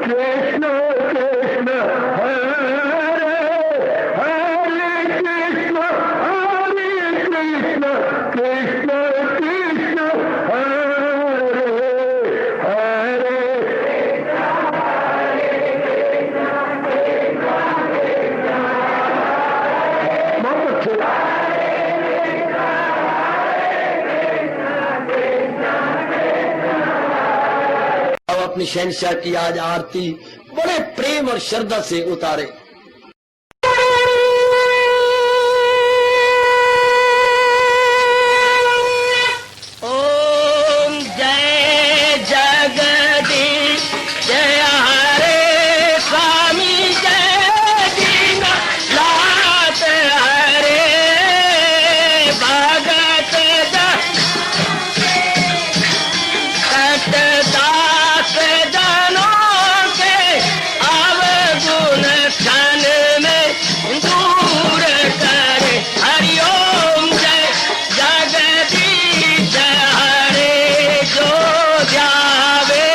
कृष्ण कृष्ण हरे हरे कृष्ण कृष्ण कृष्ण कृष्ण हरे हरे बहुत अच्छे। अब अपनी शहंशाह की आज आरती बड़े प्रेम और श्रद्धा से उतारे। ओम जय जगदीश जय हरे स्वामी जय दीनानाथ हरे भगत दास जनों के अवगुण क्षण में दूर करे। हरिओम जय जगदीश हरे जो ध्यावे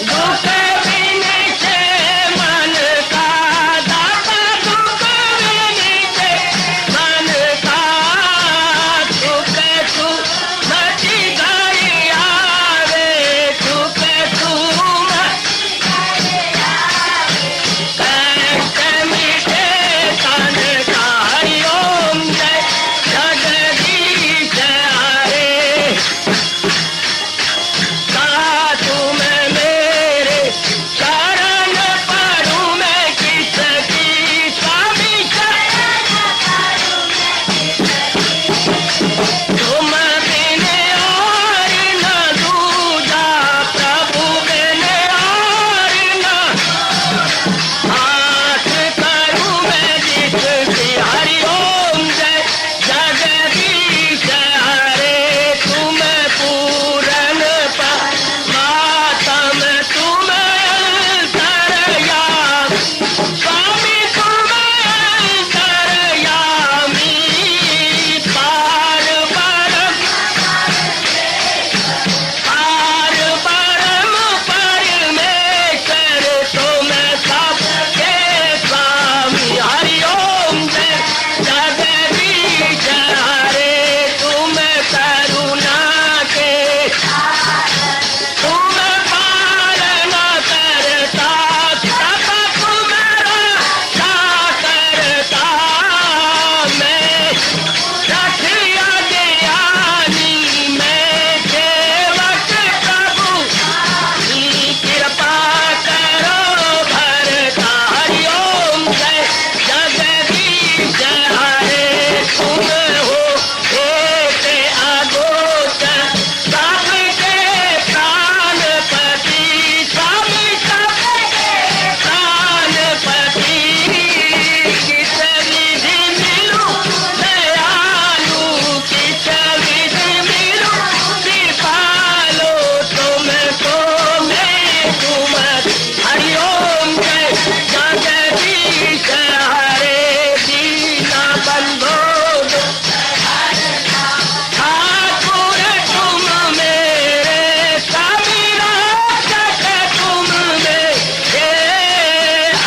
दुख विनिचे मन का दाता दुख विनिचे मन का सुख तू मची गई आवे सुख तू कष्ट मिटे तन का। हरिओम जय जगदीश हरे कहा तुम मेरे शरण पड़ूं मैं किसकी स्वामी तुम बिन और न दूजा प्रभु बिन और न हाथ करूं मैं जिसकी। हरिओम जय जगदीश हरे तुम पूरन परमात्म तुम अंतर्यामी स्वामी तुम अंतर्यामी पार परम परमेश्वर तुम सबके स्वामी। हरिओम जय जगदीश हरे तुम करुणा के तुम पालन करता सब तुम्हारा करता मैं रखिया ज्ञानी मैं सेवक प्रभु की कृपा करो भरता। हरिओम जय जगदीश हरे तुम हो एक अगोचर सबके प्राणपति स्वामी सबके प्राणपति किस विधि मिलूं दयालु किस विधि मिलूं कृपालो तुमको मैं तुम। हरिओम जय जगदीश हरे दीना बंधो ठाकुर तुम मेरे स्वामी रक्षक तुम मेरे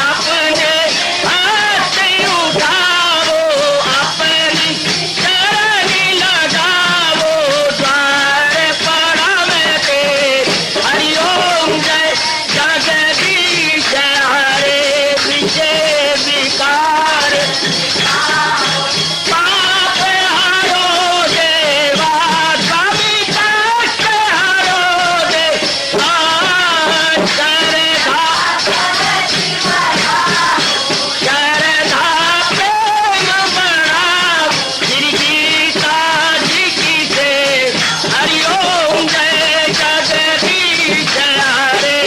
अपने हाथ उठाओ अपनी शरण लगाओ द्वार पड़ा मैं तेरे। हरिओम जय जगदीश हरे विजय विकार पाप हरो देवा स्वामी कष्ट हरो देवा श्रद्धा प्रेम बढ़ाओ श्री गीता जी की से। हरिओम जय जगदीश हरे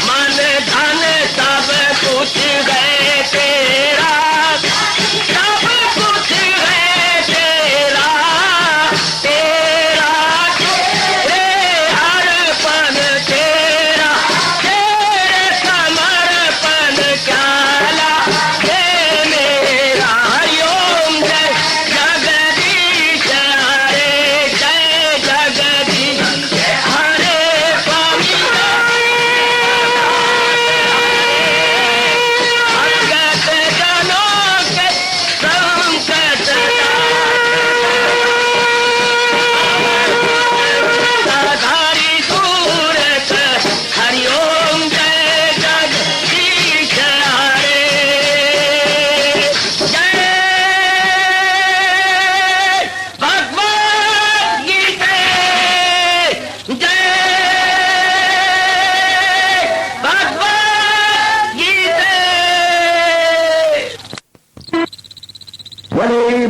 मन धन सब कुछ है तेरा सब कुछ है तेरा तेरा तेरे अर्पण तेरा तेरे समर्पण क्या लागे मेरा। हरिओम जय जगदीश हरे जय जगदीश हरे स्वामी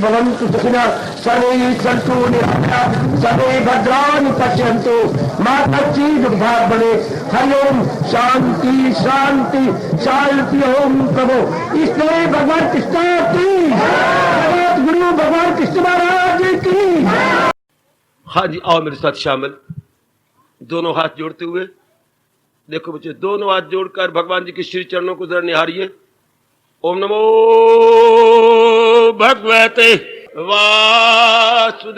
भवन्तु सुखिनः सर्वे सन्तु निरामयाः सर्वे भद्राणि पश्यन्तु मा कश्चित् दुर्भाग् भवेत्। हरि ओम शांति शांति शांति। ओम प्रभु इसलिए भगवान कृष्ण की जगत गुरु भगवान कृष्ण महाराज की। हाँ जी, आओ मेरे साथ शामिल, दोनों हाथ जोड़ते हुए। देखो बच्चे, दोनों हाथ जोड़कर भगवान जी के श्री चरणों को जरा निहारिए। ओम नमो भगवते वासुदेव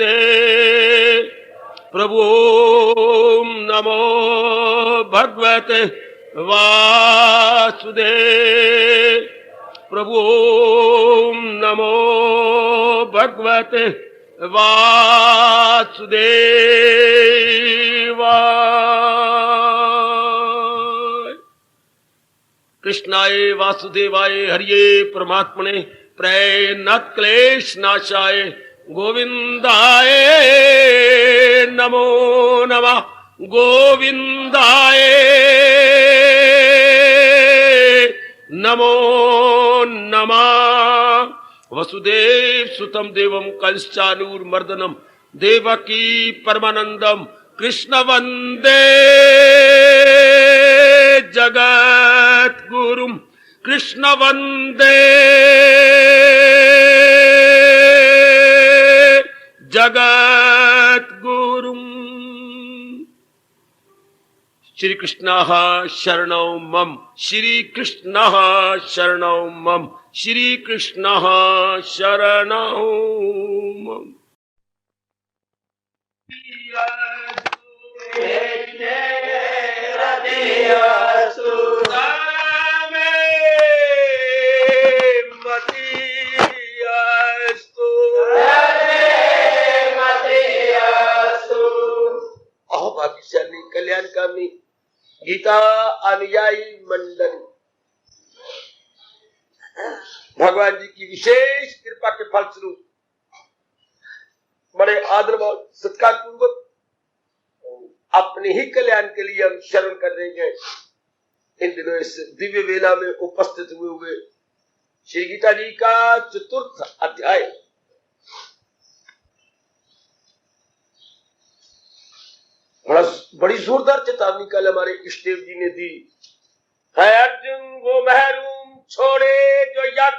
प्रभु। ओम नमो भगवते वासुदेव प्रभु। ओम नमो भगवते वासुदेवाय। कृष्णाय वासुदेवाय हरिये परमात्मने प्रेयनाथ क्लेश नाशाय गोविंदाय नमो नमः। गोविंदाय नमो नमः। वसुदेव सुतम देवम कंसानूरमर्दनम देवकी परमानंदम कृष्ण वंदे जगत गुरुम। कृष्ण वंदे जगत गुरुम। श्री कृष्ण शरणौ मम। श्री कृष्ण शरणौ मम। श्री कृष्ण शरणौ मम। अहो भाग्यशाली कल्याणकामी गीता अनुयायी मंडली, भगवान जी की विशेष कृपा के फलस्वरूप बड़े आदर भाव सत्कार पूर्वक अपने ही कल्याण के लिए हम शरण कर रहे हैं। इन दिनों इस दिव्य वेला में उपस्थित हुए श्री गीता जी का चतुर्थ अध्याय बड़ी जोरदार चेतावनी कल हमारे इष्टदेव जी ने दी है। अर्जुन वो महरूम छोड़े जो यज्ञ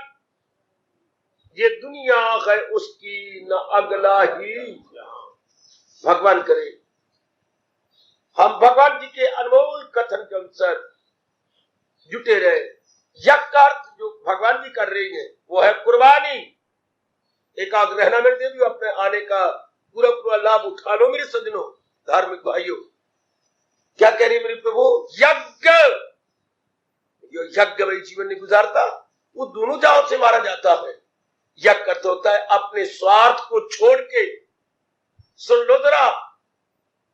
ये दुनिया है उसकी न अगला ही भगवान करे। हम भगवान जी के अनमोल कथन के अनुसार जुटे रहे। यज्ञ का अर्थ जो भगवान जी कर रहे हैं वो है कुर्बानी। एकाग्र रहना मेरे देवी, अपने आने का पूरा पूरा लाभ उठा लो मेरे सज्जनों धार्मिक भाइयों। क्या कह रही है मेरे प्रभु? यज्ञ, जो यज्ञ भाई जीवन में गुजारता वो दोनों जाओं से मारा जाता है। यज्ञ अर्थ होता है अपने स्वार्थ को छोड़ के, सुन लो जरा,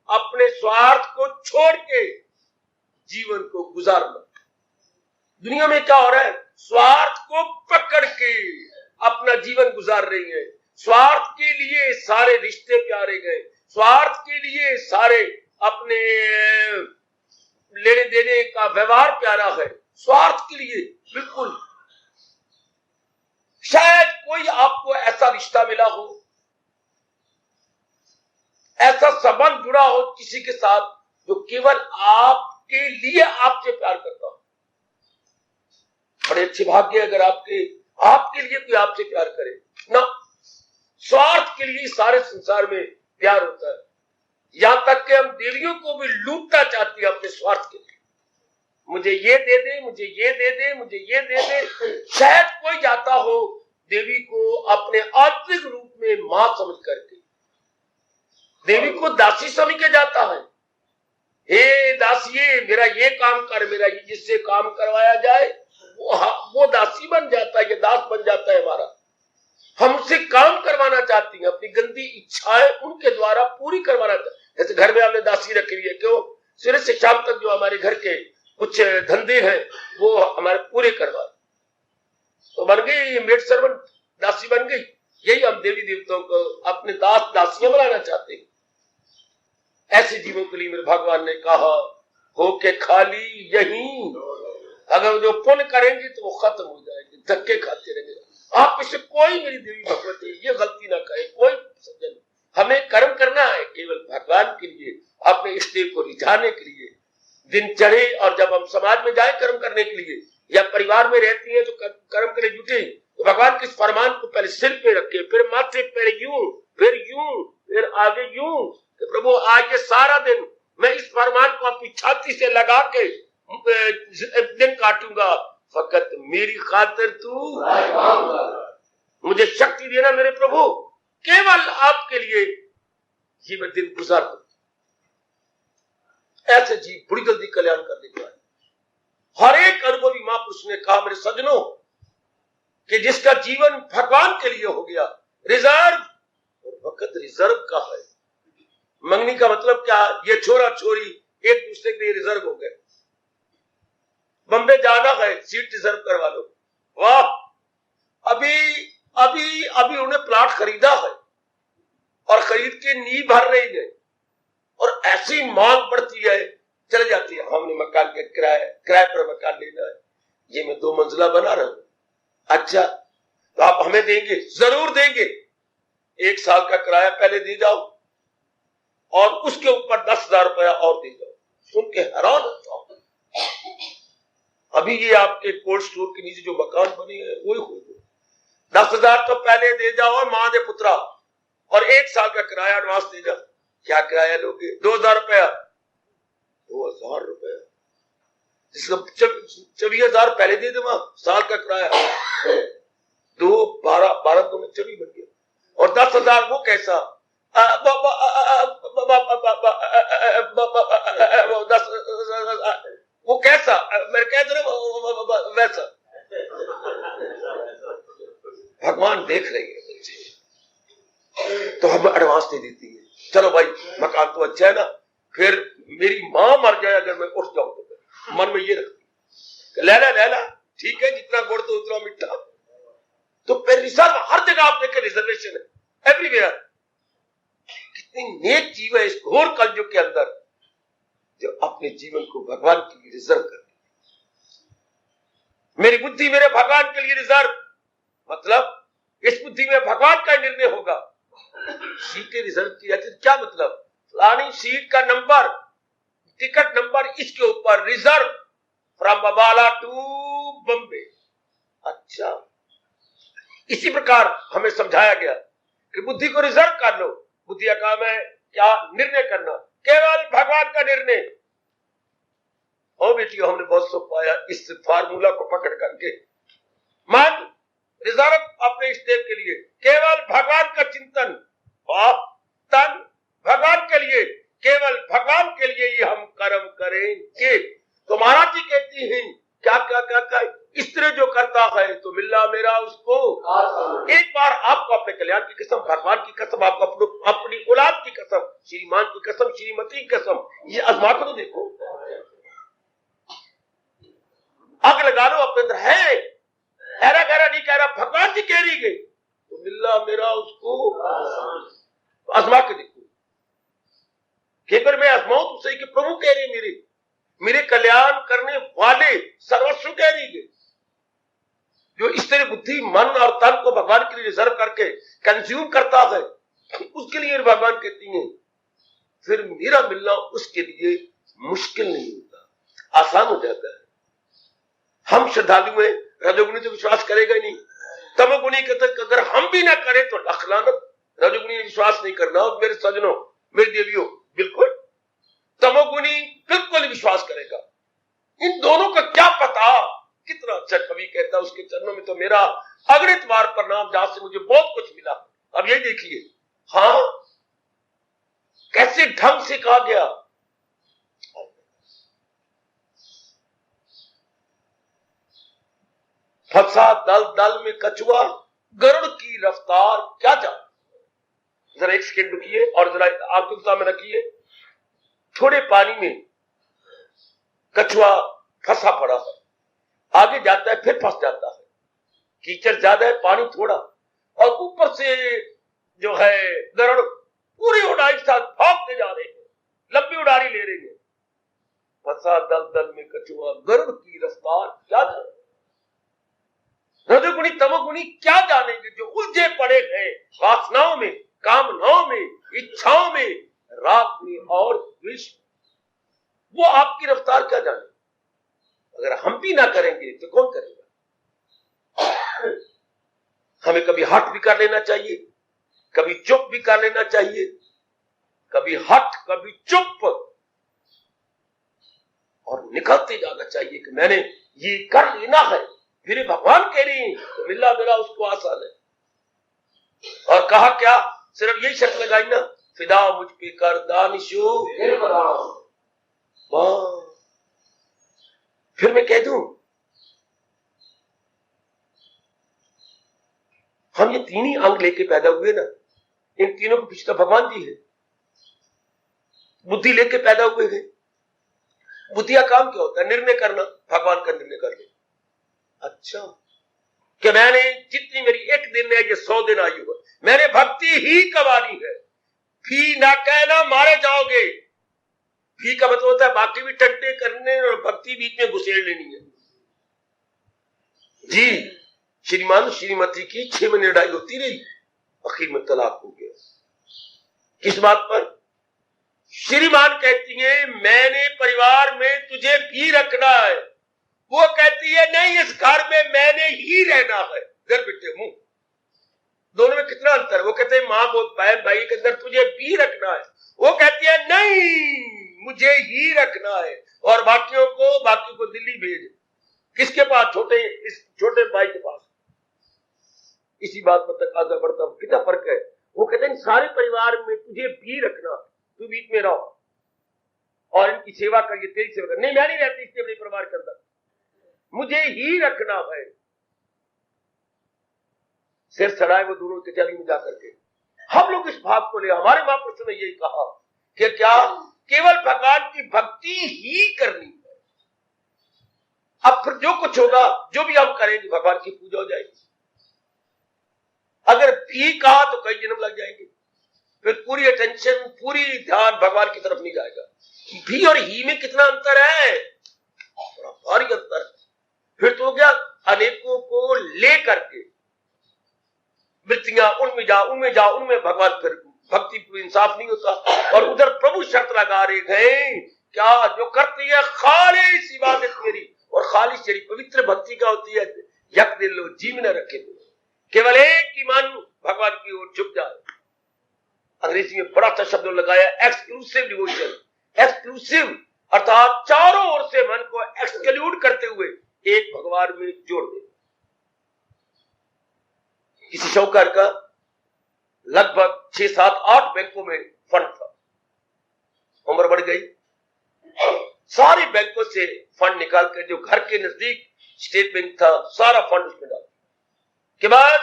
अपने स्वार्थ को छोड़ के जीवन को गुजारना। दुनिया में क्या हो रहा है? स्वार्थ को पकड़ के अपना जीवन गुजार रही है। स्वार्थ के लिए सारे रिश्ते प्यारे गए, स्वार्थ के लिए सारे अपने लेने देने का व्यवहार प्यारा है, स्वार्थ के लिए बिल्कुल। शायद कोई आपको ऐसा रिश्ता मिला हो, ऐसा संबंध जुड़ा हो किसी के साथ जो केवल आपके लिए आपसे प्यार करता हो। बड़े अच्छे भाग्य अगर आपके लिए कोई आपसे प्यार करे ना। स्वार्थ के लिए सारे संसार में प्यार होता है। यहां तक कि हम देवियों को भी लूटना चाहती है अपने स्वार्थ के लिए। मुझे ये दे दे, मुझे ये दे दे, मुझे ये दे दे। शायद कोई जाता हो देवी को अपने आत्मिक रूप में मां समझ करके, देवी को दासी समझ के जाता है। हे दासिये, मेरा ये काम कर, मेरा जिससे काम करवाया जाए वो दासी बन जाता है, ये दास बन जाता है हमारा। हम उससे काम करवाना चाहती हैं, अपनी गंदी इच्छाएं उनके द्वारा पूरी करवाना चाहते हैं। जैसे घर में हमने दासी रखी हुई है, क्यों? सुबह से शाम तक जो हमारे घर के कुछ धंधे हैं वो हमारे पूरे करवा, तो बन गई मेड सर्वेंट, दासी बन गई। यही हम देवी देवताओं को अपने दास दासियां बनाना चाहते हैं। ऐसे जीवों के लिए मेरे भगवान ने कहा हो के खाली यही, अगर जो पुण्य करेंगे तो वो खत्म हो जाएंगे, धक्के खाते रहेंगे। आप में से कोई मेरी देवी भगवती ये गलती ना करे, कोई सज्जन। हमें कर्म करना है केवल भगवान के लिए, अपने इष्ट देव को रिझाने के लिए। दिन चढ़े और जब हम समाज में जाए कर्म करने के लिए या परिवार में रहती है तो कर्म करने जुटे, तो भगवान के इस फरमान को पहले सिर पे रखे, फिर माथे पे यूं, फिर आगे यूं कि प्रभु आज ये सारा दिन मैं इस फरमान को अपनी छाती से लगा के दिन काटूंगा, फकत मेरी खातिर तू मुझे शक्ति देना मेरे प्रभु, केवल आपके लिए ये मैं दिन गुजार दूं। ऐसे जीव बड़ी जल्दी कल्याण कर देगा। हर एक अनुभवी महापुरुष ने कहा मेरे सज्जनों कि जिसका जीवन भगवान के लिए हो गया, रिजर्व, और वक्त रिजर्व का है। मंगनी का मतलब क्या? ये छोरा छोरी एक दूसरे के लिए रिजर्व हो गए। बम्बे जाना है, सीट रिजर्व करवा लो। वाह, अभी उन्हें प्लाट खरीदा है और खरीद के नींव भर रही है और ऐसी मांग बढ़ती है, चले जाती है। हमने मकान के किराए पर मकान लेना है, ये मैं 2 मंजिला बना रहा हूं। अच्छा, तो आप हमें देंगे? जरूर देंगे। 1 साल का किराया पहले दे जाओ और उसके ऊपर 10,000 रुपया और दे जाओ। सुन के हैरान होता हूं। अभी ये आपके कोल्ड स्टोर के नीचे जो मकान बने हैं वही हो, 10,000 तो पहले दे जाओ मां दे पुत्रा, और 1 साल का किराया एडवांस दे जाओ। क्या किराया लोगे? 2,000 रुपया। 2,000 रुपया, जिसका 24,000 पहले दे दे वहां, साल का किराया 12 तो में 24 बन गया। और 10,000 वो कैसा? वो कैसा? मैं कह दो वैसा। भगवान देख रही है बच्चे, तो हम एडवांस दे देती है। चलो भाई मकान तो अच्छा है ना, फिर मेरी मां मर जाए अगर मैं उठ जाऊं तो मन में ये रखती, लैला ठीक है, जितना गुड़ तो उतना मिठा। तो फिर रिजर्व हर जगह आप देखें, रिजर्वेशन है एवरीवेयर। कितनी नेक जीव है इस घोर कलयुग के अंदर जो अपने जीवन को भगवान के लिए रिजर्व कर। मेरी बुद्धि मेरे भगवान के लिए रिजर्व, मतलब इस बुद्धि में भगवान का निर्णय होगा। सीटें रिजर्व की जाती, क्या मतलब? फलानी सीट का नंबर, टिकट नंबर इसके ऊपर reserve from Ambala to Bombay. अच्छा, इसी प्रकार हमें समझाया गया कि बुद्धि को रिजर्व कर लो। बुद्धि का काम है क्या? निर्णय करना, केवल भगवान का निर्णय। ओ बेटियों, हमने बहुत सो पाया इस फार्मूला को पकड़ करके। मन रिजर्व अपने इष्ट देव के लिए, केवल भगवान का चिंतन, और तन भगवान के लिए, केवल भगवान के लिए ही हम कर्म करेंगे। तो महाराज जी कहती हैं क्या क्या क्या क्या, स्त्री जो करता है तो मिल्ला मेरा उसको। एक बार आपको अपने कल्याण की कसम, भगवान की कसम, आपको अपनी औलाद की कसम, श्रीमान की कसम, श्रीमती की कसम, ये आजमा कर तो देखो। आग लगा लो अपने अंदर, है ऐरा गहरा नहीं कह रहा, भगवान जी कह रही गई तो मिल्ला मेरा उसको आजमा के देखो। केवल मैं आजमाऊं तो सही कि प्रभु कह रही मेरे कल्याण करने वाले सर्वस्व कह रही है। जो इस तरह बुद्धि, मन और तन को भगवान के लिए रिजर्व करके कंज्यूम करता है, उसके लिए भगवान कहती है फिर मेरा मिलना उसके लिए मुश्किल नहीं होता, आसान हो जाता है। हम श्रद्धालु हैं, रजोगुणी तो विश्वास करेगा ही नहीं। तमोगुणी कहते अगर हम भी ना करें तो लख लानत। रजोगुणी विश्वास नहीं करना। और मेरे सजनों, मेरी देवियों, बिल्कुल तमोगुणी बिल्कुल विश्वास करेगा। इन दोनों का क्या पता। कितना अच्छा कवि कहता है, उसके चरणों में तो मेरा अगणित बार प्रणाम, जहां से मुझे बहुत कुछ मिला। अब ये देखिए, हाँ कैसे ढंग से कहा गया। फंसा दल दल में कछुआ, गरुड़ की रफ्तार क्या जान। जरा एक सेकंड रुकिए और जरा आपके सामने रखिए। थोड़े पानी में कछुआ फंसा पड़ा है, आगे जाता है फिर फंस जाता है। कीचड़ ज्यादा है, पानी थोड़ा, और ऊपर से जो है गरुड़ पूरी उड़ाई के साथ भागते जा रहे हैं, लंबी उड़ारी ले रहे हैं। फंसा दल दल में कछुआ, गरुड़ की रफ्तार क्या जाने। रजोगुणी तमोगुणी क्या जानेंगे? जो उलझे पड़े हैं वासनाओं में, कामनाओं में, इच्छाओं में, राग में और द्वेष में, वो आपकी रफ्तार क्या जाने? अगर हम भी ना करेंगे तो कौन करेगा? हमें कभी हट भी कर लेना चाहिए, कभी चुप भी कर लेना चाहिए, कभी हट कभी चुप, और निकलते जाना चाहिए कि मैंने ये कर लेना है। फिर भगवान कह रही हैं तो मिलना मेरा उसको आसान है। और कहा क्या? सिर्फ यही शर्त लगाई ना, फिदा मुझ पे कर दानिशो। फिर मैं कह दूं, हम ये तीन ही अंग लेके पैदा हुए ना, इन तीनों को पीछे भगवान जी है। बुद्धि लेके पैदा हुए हैं। बुद्धि का काम क्या होता है? निर्णय करना। भगवान का निर्णय कर ले। अच्छा, कि मैंने जितनी मेरी एक दिन है, ये 100 दिन आयु है, मैंने भक्ति ही कमानी है। फी ना कहना मारे जाओगे। फी का मतलब होता है बाकी भी टंटे करने और भक्ति बीच में घुसेड़ लेनी है। जी, श्रीमान श्रीमती की 6 महीने लड़ाई होती रही, आखिर में तलाक हो गया। किस बात पर? श्रीमान कहती है मैंने परिवार में तुझे भी रखना है, वो कहती है नहीं, इस घर में मैंने ही रहना है। घर बेटे मुंह, दोनों में कितना अंतर है? वो कहते हैं माँ बहुत बहन भाई के अंदर तुझे भी रखना है, वो कहती है नहीं, मुझे ही रखना है, और बाकी को दिल्ली भेज। किसके पास? इस छोटे भाई के पास। इसी बात पर तकाजा बढ़ता कितना फर्क है। वो कहते हैं सारे परिवार में तुझे भी रखना, तू बीच में रहो और इनकी सेवा करिए, तेरी सेवा कर। नहीं, मैं नहीं रहती इसके अपने परिवार के अंदर, मुझे ही रखना है। सिर चढ़ाए वो दोनों कचहरी में जाकर के। हम लोग इस भाव को ले, हमारे महापुरुषों ने यही कहा कि क्या केवल भगवान की भक्ति ही करनी है। अब फिर जो कुछ होगा, जो भी हम करेंगे, भगवान की पूजा हो जाएगी। अगर भी कहा तो कई जन्म लग जाएंगे, फिर पूरी अटेंशन, पूरी ध्यान भगवान की तरफ नहीं जाएगा। भी और ही में कितना अंतर है, बड़ा भारी अंतर है। फिर तो हो गया अनेकों को ले करके वृत्तियां उनमें जा उनमें भगवान, फिर भक्ति पूरी इंसाफ नहीं होता। और उधर प्रभु शर्त लगा रहे हैं क्या? जो करती है खालिस इबादत मेरी, और खालिस तेरी पवित्र भक्ति का होती है, यक दिल लो जी में न रखे, केवल एक ही मन भगवान की ओर झुक जाए। अंग्रेजी में बड़ा अच्छा शब्द लगाया, एक्सक्लूसिव डिवोशन। एक्सक्लूसिव अर्थात चारों ओर से मन को एक्सक्लूड करते हुए एक भगवान में जोड़ दे। किसी शौकर का लगभग 6, 7, 8 बैंकों में फंड था। उम्र बढ़ गई, सारे बैंकों से फंड निकाल कर जो घर के नजदीक स्टेट बैंक था, सारा फंड उसमें डाल के बाद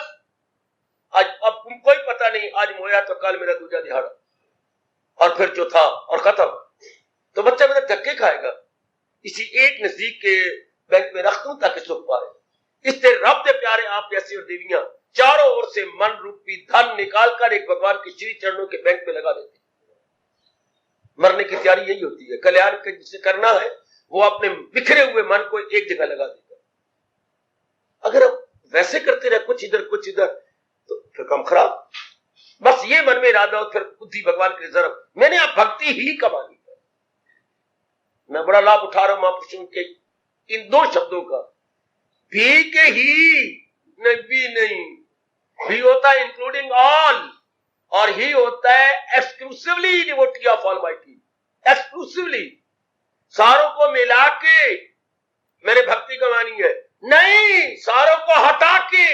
आज अब तुमको ही पता नहीं, आज मोया तो कल मेरा दूजा दिहाड़ा, और फिर चौथा, और खत्म। तो बच्चा मेरा धक्के खाएगा। इसी एक नजदीक के बैंक में रख दूं ताकि सुख पाए। इससे रब दे प्यारे आप जैसी और देवियां चारों ओर से मन रूपी धन निकालकर एक भगवान के श्री चरणों के बैंक में लगा देते। मरने की तैयारी यही होती है। कल्याण के जिसे करना है वो अपने बिखरे हुए मन को एक जगह लगा देगा। अगर हम वैसे करते रहे, कुछ इधर कुछ इधर, तो फिर काम खराब। बस ये मन में इरादा हो, फिर बुद्धि भगवान की रिजर्व, मैंने आप भक्ति ही कमानी है। मैं बड़ा लाभ उठा रहा हूं महापुरुषों के इन 2 शब्दों का। भी के ही नहीं, भी होता है इंक्लूडिंग ऑल, और ही होता है exclusively devotee of almighty. Exclusively सारों को मिला के मैंने भक्ति कमानी है, नहीं, सारों को हटा के।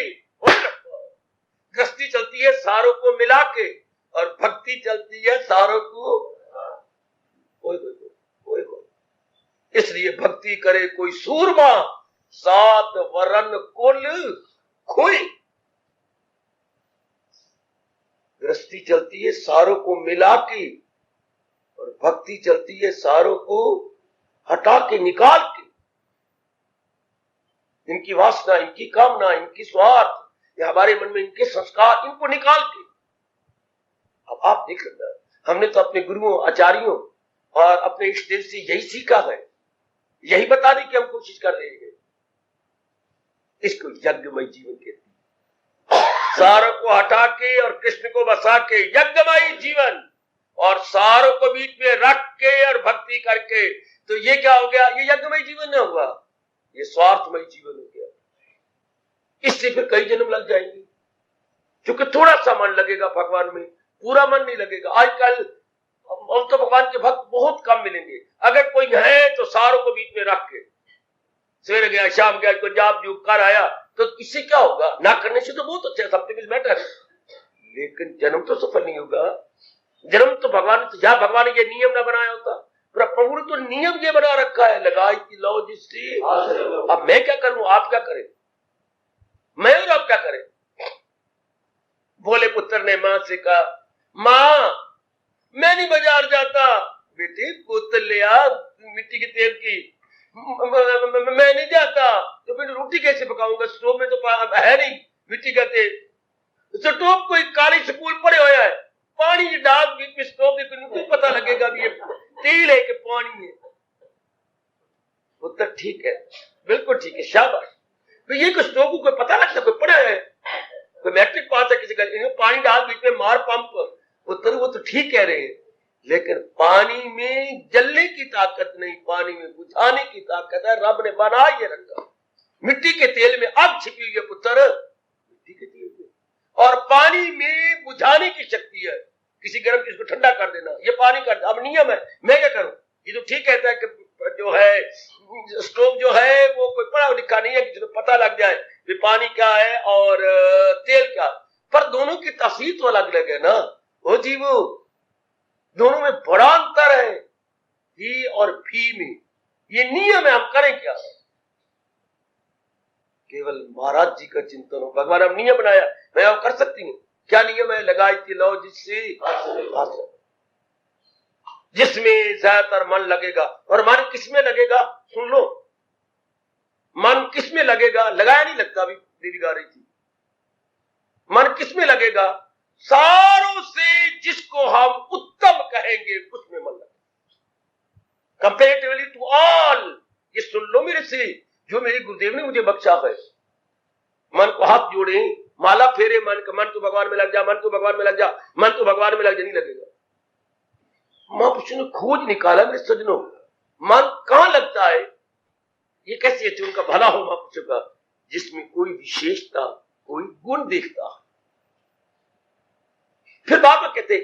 गृहस्थी चलती है सारों को मिला के, और भक्ति चलती है सारों को कोई। इसलिए भक्ति करे कोई सूरमा, 7 वरन कुल खोई। गृहस्थी चलती है सारों को मिला के, और भक्ति चलती है सारों को हटा के, निकाल के। इनकी वासना, इनकी कामना, इनकी स्वार्थ, या हमारे मन में इनके संस्कार, इनको निकाल के। अब आप देख लेना, हमने तो अपने गुरुओं, आचार्यों और अपने इष्ट देव से यही सीखा है, यही बताने की हम कोशिश कर रहे हैं इसको यज्ञमय जीवन कहते हैं। सारों को हटा के और कृष्ण को बसा के यज्ञमय जीवन, और सारों को बीच में रख के और भक्ति करके, तो ये क्या हो गया? ये यज्ञमय जीवन न हुआ, ये स्वार्थमय जीवन हो गया। इससे फिर कई जन्म लग जाएंगे, क्योंकि थोड़ा सा मन लगेगा भगवान में, पूरा मन नहीं लगेगा। आजकल हम तो भगवान के भक्त बहुत कम मिलेंगे। अगर कोई है तो सारों को बीच में रख के सवेरे गया, शाम गया, कोई जाप जूप कर आया, तो इससे क्या होगा? ना करने से तो बहुत अच्छा, समथिंग इज बेटर, लेकिन जन्म तो सफल नहीं होगा। जन्म तो भगवान, जहां भगवान ने ये नियम ना बनाया होता, प्रभु ने तो नियम ये बना रखा है, लगाई थी लो जिससे। अब मैं क्या करूं, आप क्या करें? मैं और आप क्या करें? भोले पुत्र ने मां से कहा, मां मैं नहीं बाजार जाता। बेटे बोतल ले आ मिट्टी के तेल की। मैं नहीं जाता। तो फिर रोटी कैसे पकाऊंगा? स्टोव में तो है नहीं मिट्टी का तेल। स्टोव कोई काली स्कूल पड़े हुआ है, पानी डाल बीच में स्टोव में, पता लगेगा कि ये तेल है कि पानी है। उत्तर ठीक है, बिल्कुल ठीक है, शाबाश। तो ये को स्टोव को कोई पता लगता, कोई पड़ा है, कोई मैट्रिक पास है किसी का, पानी डाल बीच में मार पंप। उत्तर वो तो ठीक कह रहे हैं, लेकिन पानी में जलने की ताकत नहीं, पानी में बुझाने की ताकत है। रब ने बना ये रखा। मिट्टी के तेल में आग छिपी हुई है पुत्र, मिट्टी के तेल में, और पानी में बुझाने की शक्ति है। किसी गर्म चीज को ठंडा कर देना, ये पानी कर। अब नियम है, मैं क्या करूं? ये तो ठीक कहता है कि जो है स्टोव जो है वो कोई पढ़ा लिखा नहीं है, किसी को पता लग जाए कि पानी क्या है और तेल क्या, पर दोनों की तफसील तो अलग अलग है ना। वो जीवो, दोनों में बड़ा अंतर है, ही और भी में। ये नियम है, हम करें क्या? केवल महाराज जी का चिंतन हो। भगवान हम नियम बनाया, मैं आप कर सकती हूँ। क्या नियम है? लगाई थी लो जिससे, जिसमें ज्यादातर मन लगेगा। और मन किसमें लगेगा? सुन लो, मन किसमें लगेगा? लगाया नहीं लगता, अभी देवी गा रही थी। मन किसमें लगेगा? सारों से जिसको हम उत्तम कहेंगे उसमें मन लगेगा, कंपेरेटिवली टू ऑल। ये सुन लो मेरे से, जो मेरे गुरुदेव ने मुझे बख्शा है। मन को हाथ जोड़े, माला फेरे मन का, मन तो भगवान में लग जा, मन तो भगवान में लग जा, मन तो भगवान में लग जा, नहीं लगेगा। महापुरुषों ने खोज निकाला मेरे सज्जनों, मन कहां लगता है? ये कैसे है? उनका भला हो महापुरुषों का, जिसमें कोई विशेषता, कोई गुण देखता। फिर बाबा कहते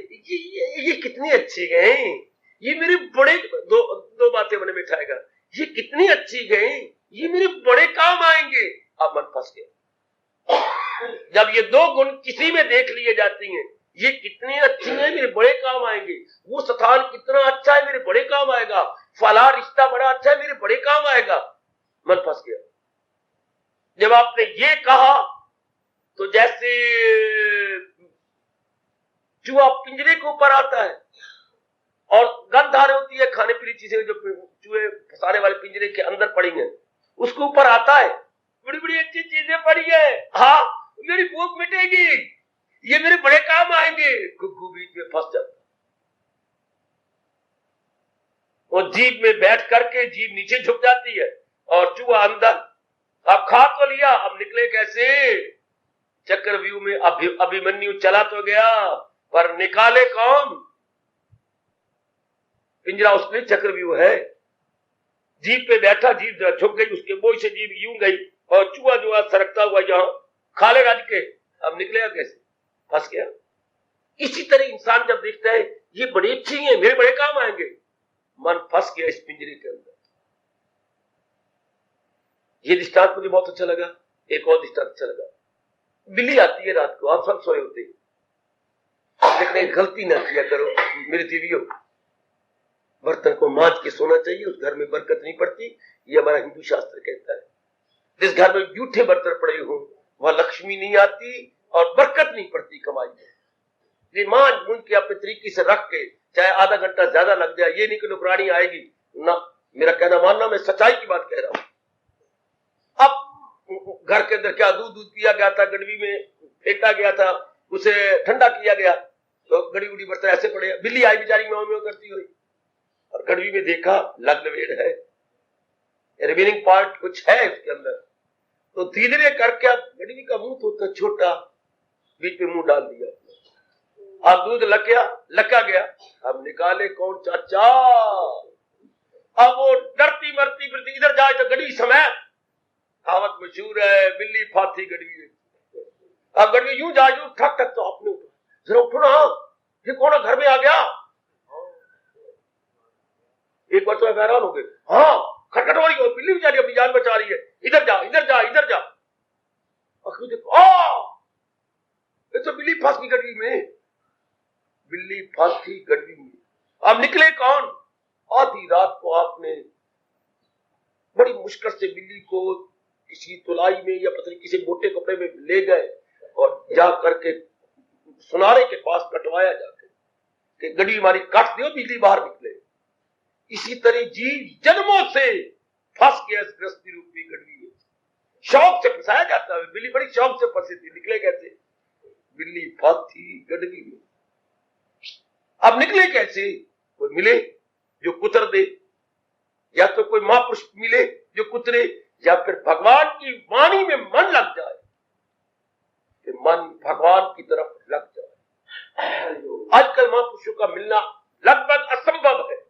ये कितनी अच्छी गए, ये मेरे बड़े दो बातें मैंने बिठाएगा, ये कितनी अच्छी गए, ये मेरे बड़े काम आएंगे। अब मन फंस गया। जब ये दो गुण किसी में देख लिए जाती हैं, ये कितनी अच्छी है, मेरे बड़े काम आएंगे, वो स्थान कितना अच्छा है, मेरे बड़े काम आएगा, फला रिश्ता बड़ा अच्छा है, मेरे बड़े काम आएगा। मन फंस गया। जब आपने ये कहा तो जैसे चूहा पिंजरे के ऊपर आता है और गंध आ रही होती है, खाने पीने चीजें जो चूहे फंसाने वाले पिंजरे के अंदर पड़ी हैं, उसके ऊपर आता है, बड़ी बड़ी अच्छी चीजें पड़ी है, हाँ मेरी भूख मिटेगी, ये मेरे बड़े काम आएंगे। गुग्गू बीच में फंस जाता, और जीभ में बैठ करके जीभ नीचे झुक जाती है और चूहा अंदर। अब खा तो लिया, अब निकले कैसे? चक्रव्यूह में अभिमन्यु चला तो गया, पर निकाले कौन? पिंजरा उसमें चक्रव्यूह है। जीभ पे बैठा, जीभ झुक गई, उसके बोझ से जीभ यूं गई, और चूहा जो सरकता हुआ जहां खाले रज के, अब निकलेगा कैसे? फंस गया। इसी तरह इंसान जब देखता है ये बड़ी अच्छी है, मेरे बड़े काम आएंगे, मन फंस गया इस पिंजरे के अंदर। ये दृष्टांत मुझे बहुत अच्छा लगा। एक और दृष्टांत अच्छा लगा। बिल्ली आती है रात को, आप सब सोए होते हैं, लेकिन एक गलती ना किया करो मेरे देवियों, बर्तन को मांज के सोना चाहिए, उस घर में बरकत नहीं पड़ती, ये हमारा हिंदू शास्त्र कहता है। जिस घर में जूठे बर्तन पड़े हो वह लक्ष्मी नहीं आती और बरकत नहीं पड़ती कमाई में। ये मांझ मूंझ के अपने तरीके से रख के, चाहे आधा घंटा ज्यादा लग जाए, ये नहीं कि नौकरानी आएगी ना, मेरा कहना मानना, मैं सच्चाई की बात कह रहा हूं। अब घर के अंदर क्या दूध पिया गया था, गड़वी में फेंका गया था, उसे ठंडा किया गया, तो गड़ी उड़ी बर्तन ऐसे पड़े। बिल्ली आई बेचारी म्याऊं म्याऊं करती हुई, और गड़वी में देखा लग्न वेड़ है, रिमेनिंग पार्ट कुछ है उसके अंदर, तो धीरे करके आप गड़वी का मुंह तो होता छोटा, बीच में मुंह डाल दिया, अब दूध लका गया, अब निकाले कौन चाचा। अब वो डरती मरती फिरती, इधर जाए तो गड़वी समय, कहावत मशहूर है, बिल्ली फाथी गड़वी है। अब गड़वी यूं जाए यूं ठक ठक, तो आपने जरा उठो ना, ये कौन घर में आ गया। एक बार तो हैरान हो गए, हाँ खटखट हो रही है, बिल्ली बेचारी अपनी जान बचा रही है, इधर जा इधर जा इधर जा। देखो ये तो बिल्ली फंस गई गड़वी में, बिल्ली फाथी गड़वी में। अब निकले कौन, आधी रात को आपने बड़ी मुश्किल से बिल्ली को किसी तुलाई में या पता नहीं किसी मोटे कपड़े में ले गए और जा करके सुनारे के पास कटवाया जाके कि गड़ी हमारी काट दियो, बिल्ली बाहर निकले। इसी तरह जीव जन्मों से फंस गया इस गृहस्थी रूपी गड़वी में, शौक से फंसाया जाता है। बिल्ली बड़ी शौक से फंसी थी, निकले कैसे, बिल्ली फाथी गड़वी में। अब निकले कैसे, कोई मिले जो कुतर दे, या तो कोई महापुरुष मिले जो कुतरे, या फिर भगवान की वाणी में मन लग जाए कि मन भगवान की तरफ लग जाए। आजकल महापुरुषों का मिलना लगभग असंभव है।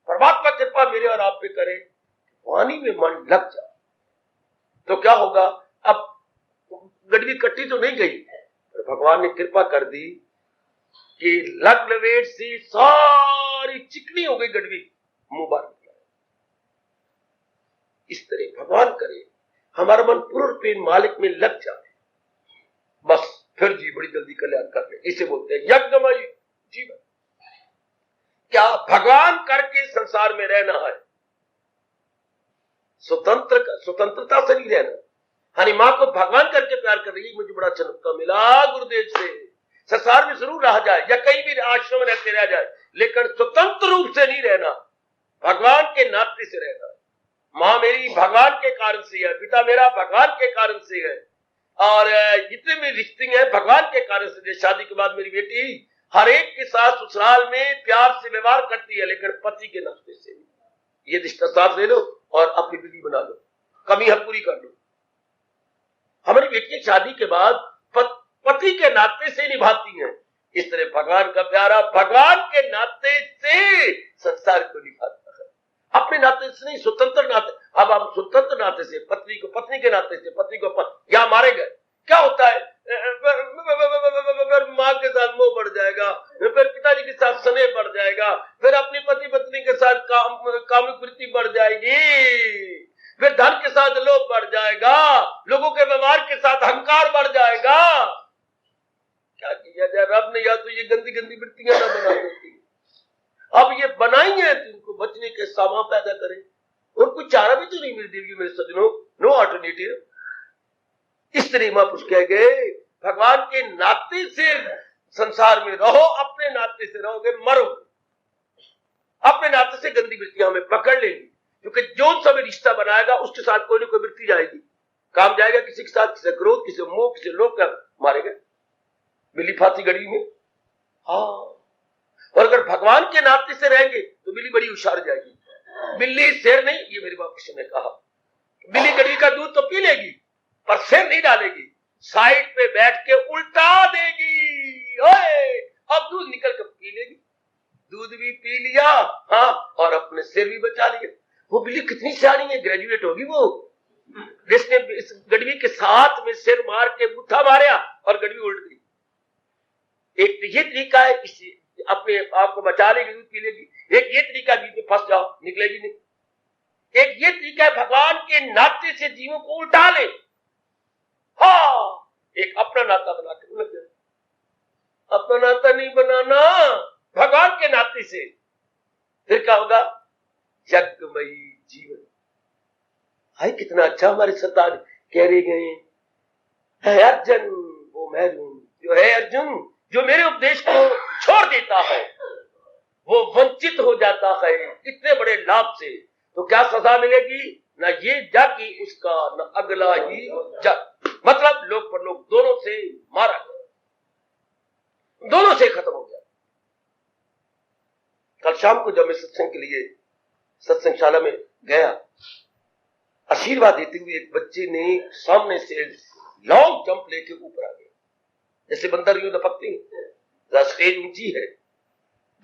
परमात्मा कृपा मेरे और आप पे करे, वाणी में मन लग जाए तो क्या होगा। अब गड़वी कट्टी तो नहीं गई, पर भगवान ने कृपा कर दी कि लग लवेट से सारी चिकनी हो गई गड़वी, मुंह बाहर निकला। इस तरह भगवान करे हमारा मन पूर्ण रूप मालिक में लग जाए, बस फिर जी बड़ी जल्दी कल्याण कर ले। इसे बोलते हैं यज्ञमय जीवन। क्या भगवान करके संसार में रहना है, स्वतंत्रता से नहीं रहना। हनी माँ को भगवान करके प्यार कर रही है, मुझे बड़ा अच्छा नुक्ता मिला गुरुदेव से। संसार में जरूर रहा जाए या कहीं भी आश्रम में रहते रह जाए, लेकिन स्वतंत्र रूप से नहीं रहना, भगवान के नाते से रहना। माँ मेरी भगवान के कारण से है, पिता मेरा भगवान के कारण से है, और जितने भी रिश्ते हैं भगवान के कारण से। शादी के बाद मेरी बेटी हर एक के साथ ससुराल में प्यार से व्यवहार करती है, लेकिन पति के नाते से। ये रिश्ता साथ ले लो और अपनी बीवी बना लो, कमी है पूरी कर लो। हमारी बेटी शादी के बाद पति के नाते से निभाती हैं। इस तरह भगवान का प्यारा भगवान के नाते से संसार को निभाता है, अपने नाते से नहीं, स्वतंत्र नाते। अब हम स्वतंत्र नाते से पत्नी को पत्नी के नाते से, पत्नी को या मारे गए, क्या होता है, माँ के साथ मोह बढ़ जाएगा, फिर पिताजी के साथ स्नेह बढ़ जाएगा, फिर अपनी पति पत्नी के साथ कामिक वृत्ति बढ़ जाएगी, फिर धन के साथ लोभ बढ़ जाएगा, लोगों के व्यवहार के साथ अहंकार बढ़ जाएगा। क्या किया जाए, रब ने या तो ये गंदी गंदी वृत्तियां ना बना देती, अब ये बनाई है तो इनको बचने के सामान पैदा करें, और कोई चारा भी तो नहीं मिल देगी मेरे सज्जनों, नो अल्टरनेटिव। इस तरह महापुरुष कह गए भगवान के नाते से संसार में रहो, अपने नाते से रहोगे मरोगे। अपने नाते से गंदी वृत्तियां हमें पकड़ लेंगी, क्योंकि जो सब रिश्ता बनाएगा उसके साथ कोई ना कोई वृत्ति जाएगी, काम जाएगा किसी के साथ, किसी क्रोध, किसी मोह, किसी लोभ का मारेगा। बिल्ली फाथी गड़ी में, हाँ, और अगर भगवान के नाते से रहेंगे तो बिल्ली बड़ी होशियार जाएगी। बिल्ली शेर नहीं, ये मेरे बाप ने कहा, बिल्ली गड़ी का दूध तो पी लेगी पर शेर नहीं डालेगी, साइड पे बैठ के उल्टा देगी। ओए, अब दूध निकल कर पी लेगी, दूध भी पी लिया, हाँ, और अपने सिर भी बचा लिया। वो बिल्ली कितनी सियानी है, ग्रेजुएट होगी वो, जिसने इस गड़वी के साथ में सिर मार के गुत्था मारा और गड़वी उल्ट गई। एक तो ये तरीका है, इसी अपने आप को बचा लेगी, दूध पी लेगी। एक ये तरीका, बीच में फंस जाओ, निकलेगी नहीं। एक ये तरीका है भगवान के नाते से जीवों को उल्टा ले, हाँ, एक अपना नाता बना के उलझ जाए। अपना नाता नहीं बनाना, भगवान के नाते से, फिर क्या होगा, यज्ञमयी जीवन। हाय कितना अच्छा हमारे सरदार कह रहे गए है, अर्जुन वो महरून जो है, अर्जुन जो मेरे उपदेश को छोड़ देता है वो वंचित हो जाता है इतने बड़े लाभ से। तो क्या सजा मिलेगी, ना ये जग ही उसका, ना अगला ही जग। मतलब लोग पर लोग दोनों से मारा गया, दोनों से खत्म हो गया। कल शाम को जब मैं सत्संग के लिए सत्संगशाला में गया, आशीर्वाद देते हुए एक बच्चे ने सामने से लॉन्ग जंप लेके ऊपर आ गया, जैसे बंदर यूं लपकते हैं, स्टेज ऊंची है,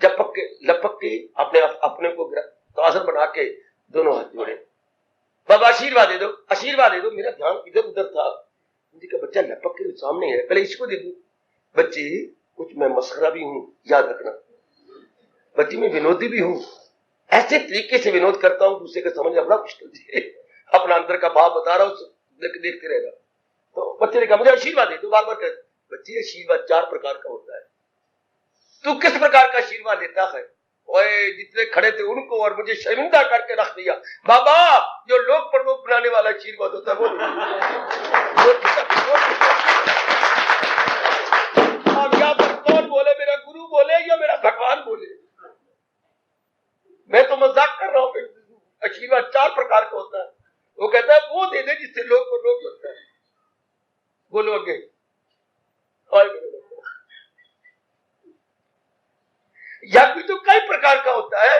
लपक के अपने को तवाज़ुन बना के दोनों हाथ जोड़े, बाबा आशीर्वाद दे दो। मेरा ध्यान इधर उधर था, मुझे कहा बच्चा लपक के सामने है, पहले इसको दे दू। बच्चे कुछ मैं मस्खरा भी हूं, याद रखना, बच्चे मैं विनोदी भी हूं, ऐसे तरीके से विनोद करता हूं दूसरे को समझना बड़ा मुश्किल है, अपना अंदर का भाव बता रहा हूं, देखते रहेगा। तो बच्चे ने कहा मुझे आशीर्वाद दे दो, बार बार कहते। बच्चे आशीर्वाद 4 प्रकार का होता है, तू किस प्रकार का आशीर्वाद देता है? ओए जितने खड़े थे उनको और मुझे शर्मिंदा करके रख दिया। बाबा जो लोग पर लोग बनाने वाला आशीर्वाद होता है वो अब यहाँ पर कौन बोले, मेरा गुरु बोले या मेरा भगवान बोले? मैं तो मजाक कर रहा हूं। आशीर्वाद 4 प्रकार का होता है, वो कहता है वो दे दे जिससे लोग पर लोग लगता है। बोलो आगे। यज्ञ भी तो कई प्रकार का होता है,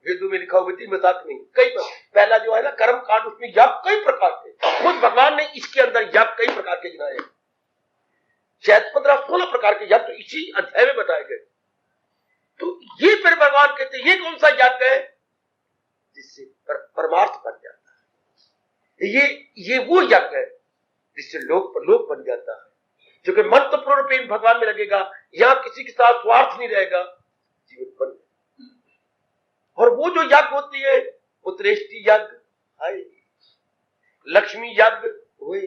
वेदों में लिखा हुआ मजाक नहीं, कई पहला जो है ना कर्म कांड, उसमें यज्ञ कई प्रकार के, खुद भगवान ने इसके अंदर यज्ञ कई प्रकार के गिनाए, शायद 15-16 प्रकार के यज्ञ तो इसी अध्याय में बताए गए। तो ये फिर भगवान कहते ये कौन सा यज्ञ है जिससे परमार्थ बन जाता है? ये वो यज्ञ है जिससे लोक पर लोक बन जाता है, जो कि मन तो पूर्ण प्रेम भगवान में लगेगा, यहां किसी के साथ स्वार्थ नहीं रहेगा, जीवन बन। और वो जो यज्ञ होती है उत्तरेष्टि यज्ञ, लक्ष्मी यज्ञ हुए,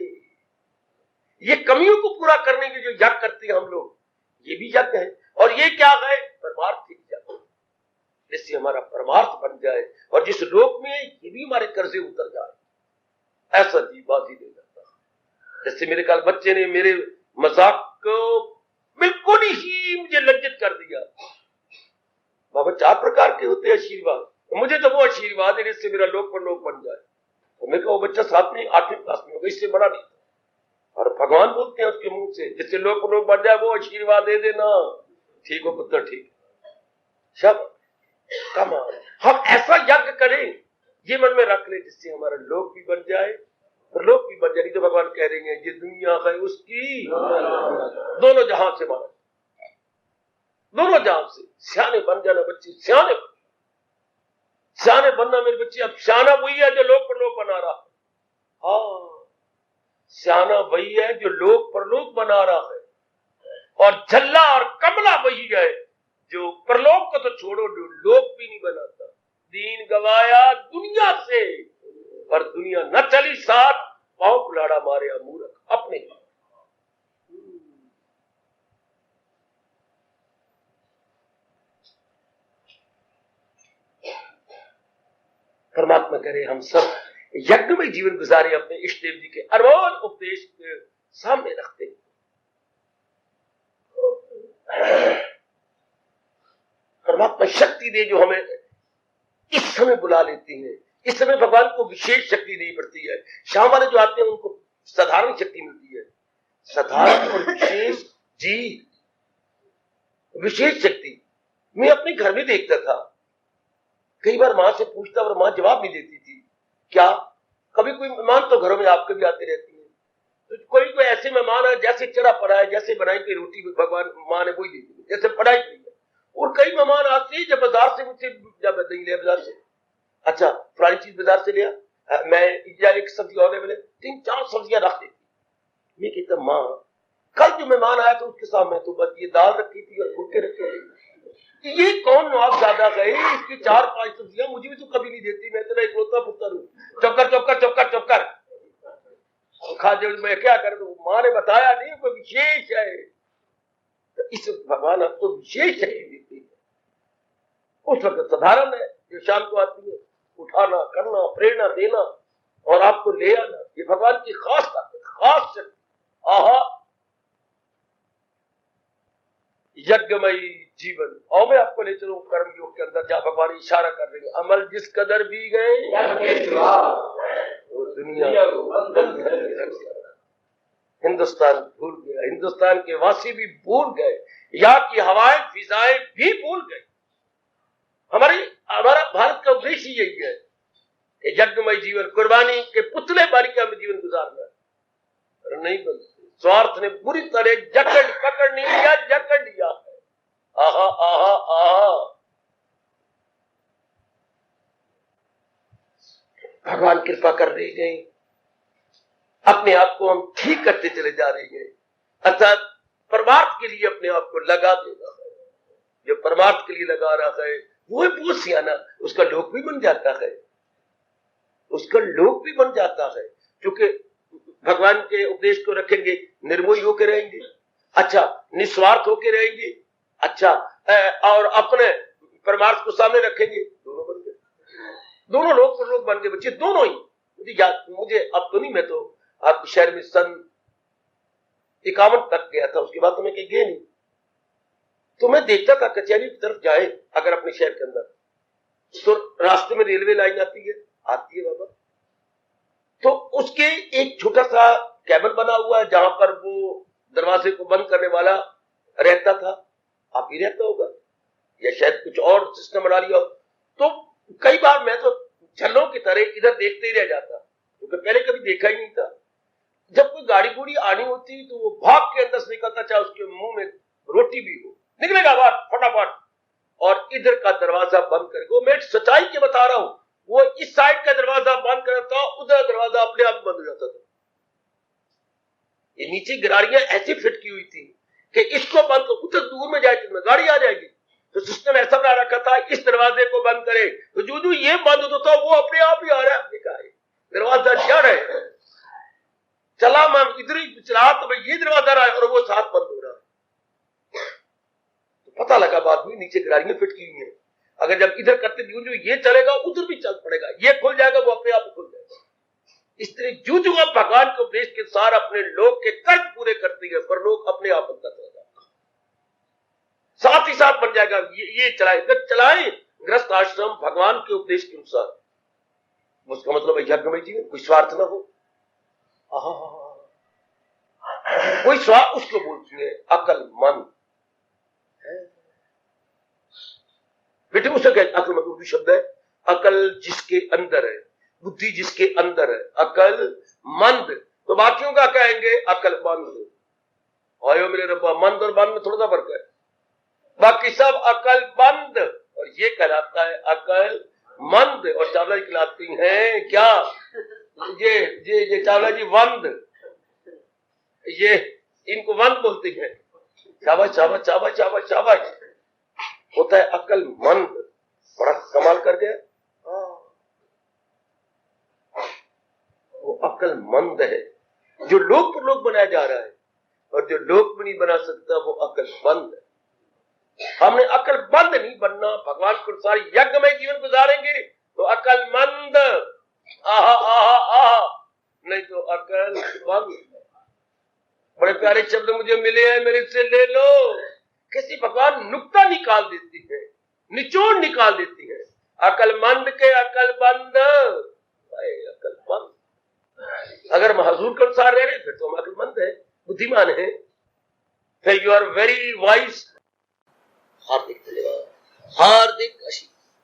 ये कमियों को पूरा करने के जो यज्ञ करते हैं हम लोग, ये भी यज्ञ है। और ये क्या है? परमार्थिक यज्ञ, जिससे हमारा परमार्थ बन जाए और जिस लोक में ये भी हमारे कर्जे उतर जाए, ऐसा जीवाजी दे जाता है। जैसे मेरे कल बच्चे ने मेरे मजाक को बिल्कुल ही मुझे लज्जित कर दिया। बाबा 4 प्रकार के होते हैं आशीर्वाद, तो मुझे तो वो आशीर्वाद है जिससे मेरा लोक पर लोक बन जाए। तो मैं कहा वो बच्चा 7वीं 8वीं क्लास में होगा, इससे बड़ा नहीं। और भगवान बोलते हैं उसके मुंह से, जिससे लोक पर लोक बन जाए वो आशीर्वाद दे देना। ठीक हो पुत्र, ठीक सब कमाल। हम ऐसा यज्ञ करें, ये मन में रख ले, जिससे हमारा लोक भी बन जाए और लोक भी बन जाए। तो भगवान कह रहे हैं ये दुनिया है उसकी दोनों जहां से मारा, दोनों जहां से। सियाने बन जाना बच्चे, सियाने बनना मेरे बच्चे। अब सियाना वही है जो लोक पर लोक बना रहा है। हाँ, सियाना वही है जो लोक पर लोक बना रहा है, और झल्ला और कमला वही है जो परलोक को तो छोड़ो, लोक भी नहीं बनाता। दीन गवाया दुनिया से, पर दुनिया न चली साथ, पांव कुलाड़ा मारे मूर्ख अपने। परमात्मा करे हम सब यज्ञ में जीवन गुजारे, अपने इष्ट देव जी के अनमोल उपदेश के सामने रखते हैं। परमात्मा शक्ति दे जो हमें इस समय बुला लेती है। इस समय भगवान को विशेष शक्ति नहीं पड़ती है, शाम वाले जो आते हैं उनको साधारण शक्ति मिलती है। साधारण और विशेष जी, विशेष शक्ति मैं अपने घर में देखता था। कई बार मां से पूछता और मां जवाब नहीं देती थी। क्या? कभी कोई मेहमान तो घरों में आपके भी आते रहती है, तो कोई ऐसे मेहमान है जैसे चढ़ा पड़ा है, जैसे बनाई गई रोटी भगवान मां ने वही दी, जैसे पढ़ाई की है। और कई मेहमान आते हैं जब बाजार से, मुझसे जब नहीं लिया बाजार से, अच्छा पुरानी चीज बाजार से लिया, मैं या एक सब्जी और ले, 3-4 सब्जियां रख देती। मैं कहता मां कल जो मेहमान आया तो उसके सामने तो बस ये दाल रखी थी और फुलके रखे थे, ये कौन नवाब ज्यादा गए, इसकी 4-5 सब्जियां मुझे भी तो कभी नहीं देती। मैं तेरा इकलौता पुत्र हूँ, चौकर खा जो, मैं क्या कर दूं? मां ने बताया नहीं, कोई विशेष है। तो इस भगवान आपको विशेष शक्ति देती है। उस वक्त साधारण है जो शाम को आती है, उठाना, करना, प्रेरणा देना और आपको ले आना, ये भगवान की खास ताकत, खास शक्ति। आहा, यज्ञमयी जीवन। और मैं आपको ले चलूं कर्म योग के अंदर, जहां भगवान इशारा कर रहे हैं, अमल जिस कदर भी गए वो दुनिया हिंदुस्तान भूल गया, हिंदुस्तान के वासी भी भूल गए, यहाँ की हवाएं फिजाएं भी भूल गए। हमारा भारत का उद्देश्य यही है कि यज्ञमय जीवन कुर्बानी के पुतले बन के हमें जीवन गुजारना है, नहीं बनते। स्वार्थ ने बुरी तरह पकड़ नहीं लिया, जकड़ लिया है। आहा आहा आहा, भगवान कृपा कर रहे हैं, अपने आप को हम ठीक करते चले जा रहे हैं। अर्थात परमार्थ के लिए अपने आप को लगा देना है। जो परमार्थ के लिए लगा रहा है वो है बहुत सियाना, उसका लोक भी बन जाता है, उसका लोक भी बन जाता है। क्योंकि भगवान के उपदेश को रखेंगे, निर्मोही होकर रहेंगे, अच्छा निस्वार्थ होकर रहेंगे, अच्छा और अपने परमार्थ को सामने रखेंगे, दोनों बन गए, दोनों लोग बन गए बच्चे, दोनों ही। मुझे अब तो नहीं, मैं तो आप शहर में सन 51 तक गया था, उसके बाद तो मैं कहीं गया नहीं। तो मैं देखता था कचहरी की तरफ जाए अगर अपने शहर के अंदर, तो रास्ते में रेलवे लाइन आती है बाबा, तो उसके एक छोटा सा कैबिन बना हुआ है जहां पर वो दरवाजे को बंद करने वाला रहता था। आप ही रहता होगा या शायद कुछ और सिस्टम बना लिया। तो कई बार मैं तो छल्लों की तरह इधर देखते ही रह जाता, क्योंकि पहले कभी देखा ही नहीं था। जब कोई गाड़ी गुड़ी आनी होती तो वो भाग के अंदर से निकलता, चाहे उसके मुंह में रोटी भी हो, निकलेगा बाहर फटाफट, और इधर का दरवाजा बंद करके, मैं सच्चाई के बता रहा हूं, वो इस साइड का दरवाजा बंद करता, उधर दरवाजा अपने आप बंद हो जाता था। ये नीचे गिरारियां ऐसी फिट की हुई थी कि इसको बंद कर, उधर दूर में जाए तो गाड़ी आ जाएगी। तो सिस्टम ऐसा बना रखा था, इस दरवाजे को बंद करे तो जो ये बंद होता था वो अपने आप ही आ रहा है, अपने का दरवाजा जड़ है, चला मैं इधर ही चला तो भाई ये दरवाजा रहा है और वो साथ बंद हो रहा है। तो पता लगा बाद में नीचे गिरारियां फिट की हुई है, अगर जब इधर करते जो ये चलेगा उधर भी चल पड़ेगा, ये खुल जाएगा वो अपने आप खुल जाएगा। इस तरह जो आप भगवान के उपदेश के सार अपने लोग के कर्ज पूरे करती है, पर लोग अपने आप बनता चला जाएगा, साथ ही साथ बन जाएगा। ये चलाए गृहस्थ आश्रम भगवान के उपदेश के अनुसार, उसका मतलब है यज्ञमय जीवन, कोई स्वार्थ ना हो, कोई स्वार्थ, उसको बोलती है अकलमंद। बेटे उसे कहते अकलमंद उर्दू शब्द है, अकल जिसके अंदर है, बुद्धि जिसके अंदर है, अकल मंद। तो बाकियों का कहेंगे अकलमंद। आयो मेरे रब्बा, मंद और बंद में थोड़ा सा फर्क है, बाकी सब अकलमंद, और ये कहलाता है अकल मंद। और चावला जी कहलाती हैं क्या, ये चावला जी वंद, ये इनको वंद बोलती हैं। शाबाश शाबाश शाबाश शाबाश शाबाश, होता है अकलमंद, बड़ा कमाल कर गया। वो अकलमंद है, जो लोक पर लोक बनाया जा रहा है, और जो लोक भी नहीं बना सकता वो अकलमंद है। हमने अकलमंद नहीं बनना, भगवान के अनुसार यज्ञ में जीवन गुजारेंगे तो अकलमंद, आहा आहा आहा, नहीं तो अकलमंद। बड़े प्यारे शब्द मुझे मिले हैं, मेरे से ले लो। किसी भगवान नुक्ता निकाल देती है, निचोड़ निकाल देती है, अकलमंद के अकलमंद, अकलमंद। अगर हम हजूर के अनुसार रह रहे फिर तो हम अकलमंद है, बुद्धिमान है, फिर यू आर वेरी वाइज। हार्दिक धन्यवाद, हार्दिक आशीर्वाद।